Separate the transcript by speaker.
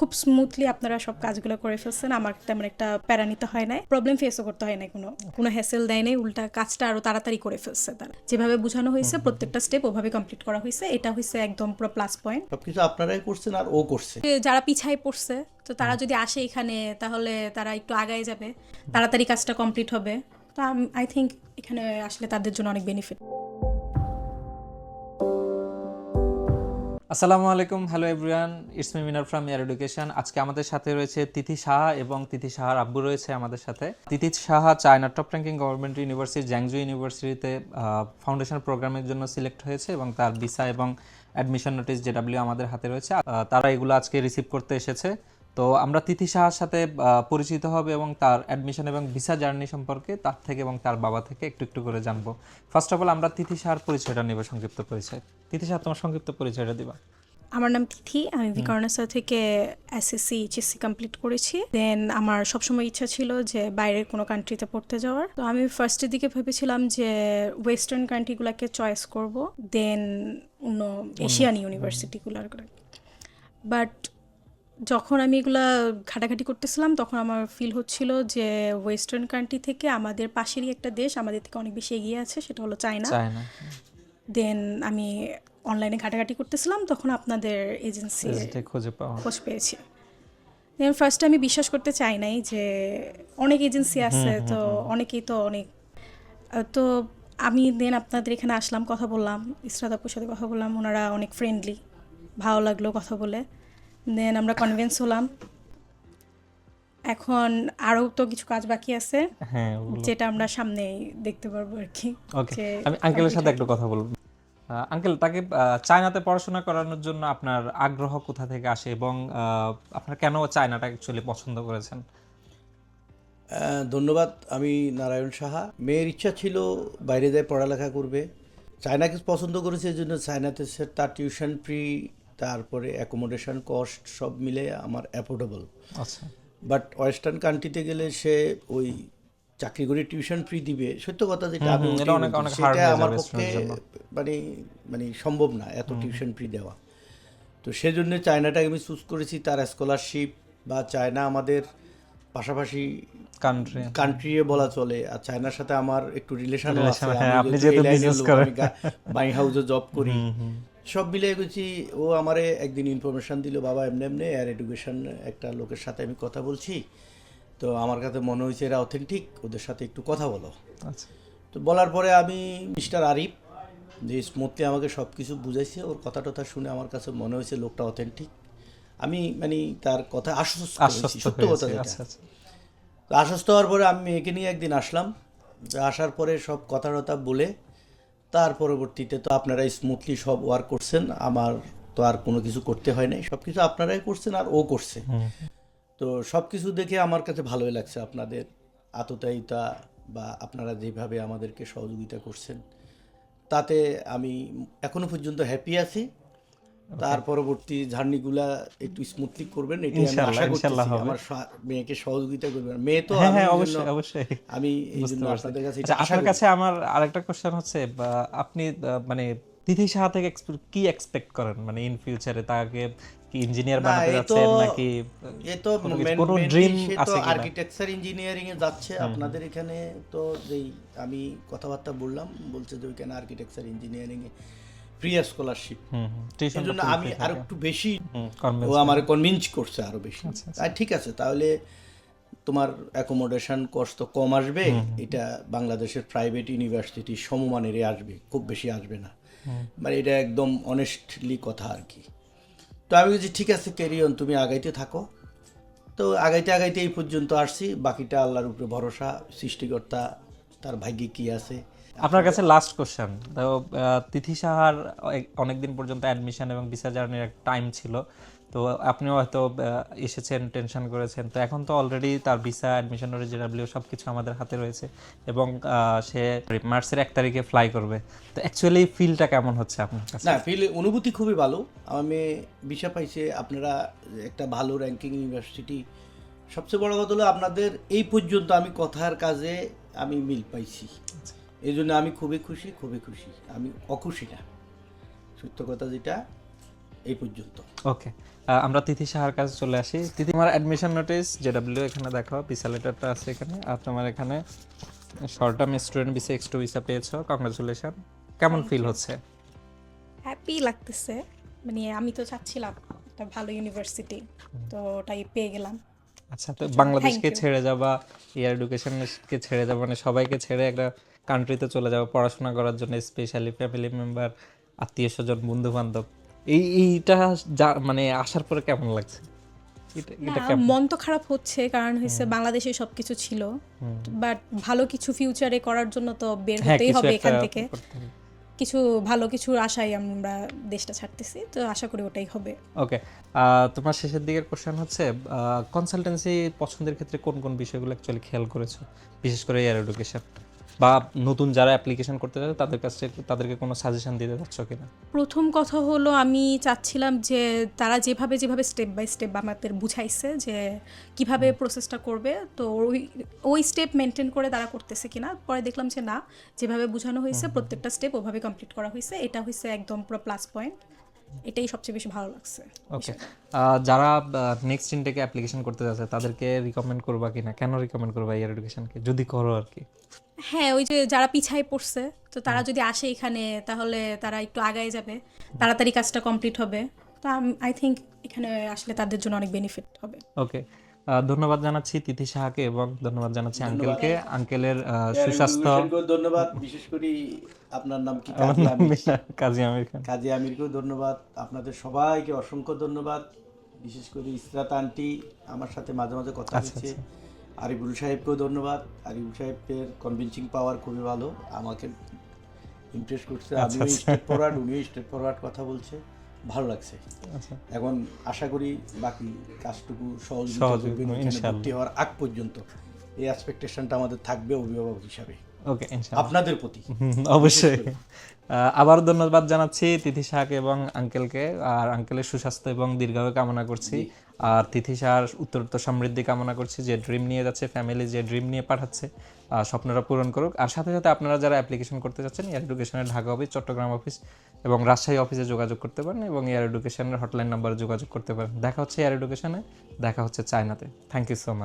Speaker 1: খুব স্মুথলি আপনারা সব কাজগুলো করে ফেলছেন, আমার তেমন একটা প্যারা নিতে হয় নাই, প্রবলেম ফেসও করতে হয় নাই, কোনো হ্যাসেল দেয় নাই, উল্টা কাজটা আরো তাড়াতাড়ি করে ফেলছে তারা। যেভাবে বোঝানো হয়েছে প্রত্যেকটা স্টেপ ওভাবে কমপ্লিট করা হয়েছে, এটা হয়েছে একদম পুরো প্লাস পয়েন্ট।
Speaker 2: সবকিছু আপনারাই করছেন আর ও করছে।
Speaker 1: যারা পিছায় পড়ছে তো তারা যদি আসে এখানে তাহলে তারা একটু আগায় যাবে, তাড়াতাড়ি কাজটা কমপ্লিট হবে। তো আই থিঙ্ক এখানে আসলে তাদের জন্য অনেক বেনিফিট।
Speaker 3: আসসালামু আলাইকুম, hello everyone, it's me Minar from air education. আজকে আমাদের সাথে রয়েছে তিথি সাহা এবং তিথি সাহার আব্বু রয়েছে আমাদের সাথে। Tithi Saha China top ranking government university Zhangzhou ইউনিভার্সিটিতে ফাউন্ডেশন প্রোগ্রামের জন্য সিলেক্ট হয়েছে এবং তার ভিসা এবং অ্যাডমিশন নোটিস জেডাব্লিউ আমাদের হাতে রয়েছে। তারা এগুলো আজকে রিসিভ করতে এসেছে। তো আমরা তিথি সাহার সাথে পরিচিত হবে এবং তার অ্যাডমিশন এবং ভিসা জার্নি সম্পর্কে তার থেকে এবং তার বাবা থেকে একটু একটু করে জানবো। ফার্স্ট অফ অল আমরা তিথি সাহার পরিচয়টা নেব, সংক্ষিপ্ত পরিচয়। তিথি সাহা, তোমার সংক্ষিপ্ত পরিচয়টা দিবা।
Speaker 1: আমার নাম তিথি, আমি ভিকারুন্নেসা থেকে এসএসসি এইচএসসি কমপ্লিট করেছি। দেন আমার সবসময় ইচ্ছা ছিল যে বাইরের কোনো কান্ট্রিতে পড়তে যাওয়ার। তো আমি ফার্স্টের দিকে ভেবেছিলাম যে ওয়েস্টার্ন কান্ট্রিগুলোকে চয়েস করব, দেন অন্য এশিয়ান ইউনিভার্সিটিগুলোর। বাট যখন আমি এগুলা ঘাটাঘাটি করতেছিলাম তখন আমার ফিল হচ্ছিল যে ওয়েস্টার্ন কান্ট্রি থেকে আমাদের পাশেরই একটা দেশ আমাদের থেকে অনেক বেশি এগিয়ে আছে, সেটা হলো চায়না। দেন আমি অনলাইনে ঘাটাঘাটি করতেছিলাম, তখন আপনাদের এজেন্সি খোঁজ পেয়েছি। দেন ফার্স্টে আমি বিশ্বাস করতে চাই নাই যে অনেক এজেন্সি আছে, তো অনেকেই তো অনেক। তো আমি দেন আপনাদের এখানে আসলাম, কথা বললাম, ইসরাত আপুর সাথে কথা বললাম, ওনারা অনেক ফ্রেন্ডলি, ভালো লাগলো কথা বলে। দেন আমরা কনভিন্স হলাম। এখন আরও তো কিছু কাজ বাকি আছে, যেটা আমরা সামনে দেখতে পারবো আর কি।
Speaker 3: আমি আঙ্কেলের সাথে একটু কথা বলবো। আঙ্কেল, তাকে চায়নাতে পড়াশোনা করানোর জন্য আপনার আগ্রহ কোথা থেকে আসে এবং আপনার কেন চায়নাটা অ্যাকচুয়ালি পছন্দ করেছেন?
Speaker 2: ধন্যবাদ। আমি নারায়ণ সাহা। মেয়ের ইচ্ছা ছিল বাইরে যায় পড়ালেখা করবে, চায়নাকে পছন্দ করেছে, এই জন্য চায়নাতে তার টিউশন ফ্রি, তারপরে অ্যাকোমোডেশন কস্ট সব মিলে আমার অ্যাফোর্ডেবল।
Speaker 3: আচ্ছা।
Speaker 2: বাট ওয়েস্টার্ন কান্ট্রিতে গেলে সে ওই চাকরি করে টিউশন ফ্রি দিবে, সত্য কথা যেটা আমি সেটা আমার পক্ষে মানে মানে সম্ভব না এত টিউশন ফি দেওয়া। তো সেজন্য চায়নাটাকে আমি চুজ করেছি। তার স্কলারশিপ বা চায়না আমাদের পাশাপাশি কান্ট্রি বলা চলে, আর চায়নার সাথে আমার একটু রিলেশনও আছে। আমি বাই হাউসে জব করি, সব মিলিয়ে গেছি। ও আমারে একদিন ইনফরমেশন দিল, বাবা এমনি এমনি এয়ার এডুকেশন একটা লোকের সাথে আমি কথা বলছি, তো আমার কাছে মনে হয়েছে এরা অথেন্টিক, ওদের সাথে একটু কথা বলো।
Speaker 3: আচ্ছা।
Speaker 2: তো বলার পরে আমি মিস্টার আরিফ যে স্মুথলি আমাকে সব কিছু বুঝাইছে, ওর কথা টথা শুনে আমার কাছে মনে হয়েছে লোকটা অথেন্টিক। আমি মানে তার কথা আশ্বস্ত, সত্য কথা যেটা। তো আশ্বস্ত হওয়ার পরে আমি মেয়েকে নিয়ে একদিন আসলাম। আসার পরে সব কথা টথা বলে তার পরবর্তীতে তো আপনারাই স্মুথলি সব ওয়ার্ক করছেন, আমার তো আর কোনো কিছু করতে হয় নাই, সব কিছু আপনারাই করছেন আর ও করছে। তো সব কিছু দেখে আমার কাছে ভালোই লাগছে, আপনাদের আততায়িতা বা আপনারা যেভাবে আমাদেরকে সহযোগিতা করছেন, তাতে আমি এখনো পর্যন্ত হ্যাপি আছি। তার পরবর্তী জার্নিগুলা একটু স্মুথলি করবেন, এটাই আমি আশা করতেছি। আমার মেয়েকে সহযোগিতা করবেন, মেয়ে তো
Speaker 3: অবশ্যই
Speaker 2: আমি এই জন্য আপনাদের কাছে।
Speaker 3: আপনার কাছে আমার আরেকটা কোশ্চেন হচ্ছে, আপনি মানে তিথি সাহা থেকে কি এক্সপেক্ট করেন, মানে ইন ফিউচারে তাকে কি ইঞ্জিনিয়ার বানাতে যাচ্ছেন নাকি
Speaker 2: এ তো
Speaker 3: কোনো ড্রিম আছে কিনা?
Speaker 2: আর্কিটেকচার ইঞ্জিনিয়ারিং এ যাচ্ছে আপনাদের এখানে। তো যেই আমি কথাবার্তা বলছে যে ওইখানে আর্কিটেকচার ইঞ্জিনিয়ারিং এ ফ্রি স্কলারশিপ, এই জন্য আমি আর একটু বেশি, ও আমার কনভিন্স করছে আরো বেশি। ঠিক আছে, তাহলে তোমার অ্যাকোমোডেশন কস্ট তো কম আসবে, এটা বাংলাদেশের প্রাইভেট ইউনিভার্সিটি সমমানেরই আসবে, খুব বেশি আসবে না, মানে এটা একদম অনেস্টলি কথা আর কি। তো আমি বলছি ঠিক আছে, ক্যারি অন, তুমি আগাইতে থাকো। তো আগাইতে এই পর্যন্ত আসছি, বাকিটা আল্লাহর উপরে ভরসা, সৃষ্টিকর্তা তার ভাগ্যে কি আছে।
Speaker 3: আপনার কাছে লাস্ট কোশ্চেন, তো তিথি সাহার অনেকদিন পর্যন্ত অ্যাডমিশন এবং ভিসা জার্নির একটা টাইম ছিল, তো আপনিও হয়তো এসেছেন, টেনশন করেছেন, তো এখন তো অলরেডি তার ভিসা, অ্যাডমিশন, জেডাব্লিউ সব কিছু আমাদের হাতে রয়েছে এবং সে মার্চের 1 তারিখে ফ্লাই করবে। তো অ্যাকচুয়ালি ফিলটা কেমন হচ্ছে আপনার কাছে?
Speaker 2: না, অনুভূতি খুবই ভালো। আমি ভিসা পাইছে, আপনারা একটা ভালো র্যাঙ্কিং ইউনিভার্সিটি। সবচেয়ে বড় কথা হলো আপনাদের এই পর্যন্ত আমি কথার কাজে আমি মিল পাইছি, এই জন্য আমি খুবই খুশি। আমি অখুশি না, সত্য কথা যেটা, এই পর্যন্ত।
Speaker 3: ওকে, আমরা তিথি সাহার কাছে চলে আসি। তিথি, আমার অ্যাডমিশন নোটিস জেডব্লিউ এখানে দেখো, ভিসা লেটারটা আছে এখানে, আর তোমার এখানে short term student visa X2 visa পেয়েছো, কংগ্রাচুলেশন। কেমন ফিল হচ্ছে?
Speaker 1: হ্যাপি লাগতেছে, মানে আমি তো চাচ্ছিলাম একটা ভালো ইউনিভার্সিটি, তো ওটাই পেয়ে গেলাম।
Speaker 3: আচ্ছা, তো বাংলাদেশকে ছেড়ে যাবা, ইয়ার এডুকেশনকে ছেড়ে যাবা, মানে সবাইকে ছেড়ে একটা কান্ট্রিতে চলে যাবো পড়াশোনা করার জন্য, স্পেশালি ফ্যামিলি মেম্বার, আত্মীয় স্বজন, বন্ধু বান্ধব, এইটা মানে আসার পরে কেমন লাগছে? এটা
Speaker 1: না, মন তো খারাপ হচ্ছে, কারণ হচ্ছে বাংলাদেশে সবকিছু ছিল, বাট ভালো কিছু ফিউচারে করার জন্য তো বের
Speaker 3: হ্যাঁ,
Speaker 1: হতেই
Speaker 3: কিছু
Speaker 1: হবে
Speaker 3: একটা
Speaker 1: এখান থেকে।
Speaker 3: করতে হবে।
Speaker 1: কিছু ভালো কিছুর আশায় আমরা দেশটা ছাড়তেছি, তো আশা করি ওটাই হবে।
Speaker 3: ওকে, তোমার শেষের দিকের কোশ্চেন হচ্ছে, কনসালটেন্সি পছন্দের ক্ষেত্রে কোন কোন বিষয়গুলো অ্যাকচুয়ালি খেয়াল করেছো, বিশেষ করে এয়ার এডুকেশন, বা নতুন যারা অ্যাপ্লিকেশন করতে যাচ্ছে তাদের কাছে তাদেরকে কোনো সাজেশন দিতে চাচ্ছ কিনা?
Speaker 1: প্রথম কথা হলো, আমি চাচ্ছিলাম যে তারা যেভাবে যেভাবে স্টেপ বাই স্টেপ আমাদের বুঝাইছে যে কিভাবে প্রসেসটা করবে, তো ওই স্টেপ মেনটেন করে তারা করতেছে কিনা। পরে দেখলাম যে না, যেভাবে বোঝানো হয়েছে প্রত্যেকটা স্টেপ ওভাবে কমপ্লিট করা হয়েছে, এটা হয়েছে একদম পুরো প্লাস পয়েন্ট, এটাই সবচেয়ে বেশি ভালো লাগছে।
Speaker 3: ওকে, যারা নেক্সট ইনটেকে অ্যাপ্লিকেশন করতে যাচ্ছে তাদেরকে রিকমেন্ড করবা কিনা, কেন রিকমেন্ড করবা এয়ার এডুকেশনকে, যদি করো আর কি?
Speaker 1: হ্যাঁ, ওই যে যারা পিছায় পড়ছে, তো তারা যদি আসে এখানে, তাহলে তারা একটু আগায় যাবে, তাড়াতাড়ি কাজটা কমপ্লিট হবে, তো আই থিঙ্ক এখানে আসলে তাদের জন্য অনেক বেনিফিট হবে।
Speaker 3: ওকে, ধন্যবাদ জানাচ্ছি তিথি সাহাকে এবং ধন্যবাদ জানাচ্ছি আঙ্কেলকে। আঙ্কেলের সুস্বাস্থ্য।
Speaker 2: ধন্যবাদ, বিশেষ করে আপনার নাম কি?
Speaker 3: আমার নাম কাজী আমির খান।
Speaker 2: কাজী আমিরকেও ধন্যবাদ। আপনাদের সবাইকে অসংখ্য ধন্যবাদ, বিশেষ করে ইসরাত আন্টি আমার সাথে মাঝে মাঝে কথা হচ্ছে। আরিফুল সাহেবকেও ধন্যবাদ। আরিফুল সাহেবের কনভিন্সিং পাওয়ার খুবই ভালো, আমাকে ইমপ্রেস করছে। আমিও স্ট্রেট ফরওয়ার্ড, উনিও স্ট্রেট ফরওয়ার্ড কথা বলছে, ভালো লাগছে। এখন আশা করি বাকি কাজটুকু সহযোগিতা করবেন এখানে ভর্তি হওয়ার আগ পর্যন্ত। এই এক্সপেকটেশনটা আমাদের থাকবে অভিভাবক হিসাবে,
Speaker 3: ওকে, ইনশাআল্লাহ
Speaker 2: আপনাদের প্রতি।
Speaker 3: অবশ্যই। আবারও ধন্যবাদ জানাচ্ছি তিথি সাহাকে এবং আঙ্কেলকে, আর আঙ্কেলের সুস্বাস্থ্য এবং দীর্ঘায়ু কামনা করছি, আর তিথি সাহার উত্তরোত্তর সমৃদ্ধি কামনা করছি। যে ড্রিম নিয়ে যাচ্ছে, ফ্যামিলি যে ড্রিম নিয়ে পাঠাচ্ছে, স্বপ্নটা পূরণ করুক। আর সাথে সাথে আপনারা যারা অ্যাপ্লিকেশন করতে যাচ্ছেন, এয়ার এডুকেশনের ঢাকা অফিস, চট্টগ্রাম অফিস এবং রাজশাহী অফিসে যোগাযোগ করতে পারেন, এবং এয়ার এডুকেশনের হটলাইন নাম্বারে যোগাযোগ করতে পারেন। দেখা হচ্ছে এয়ার এডুকেশনে, দেখা হচ্ছে চায়নাতে। Thank you so much.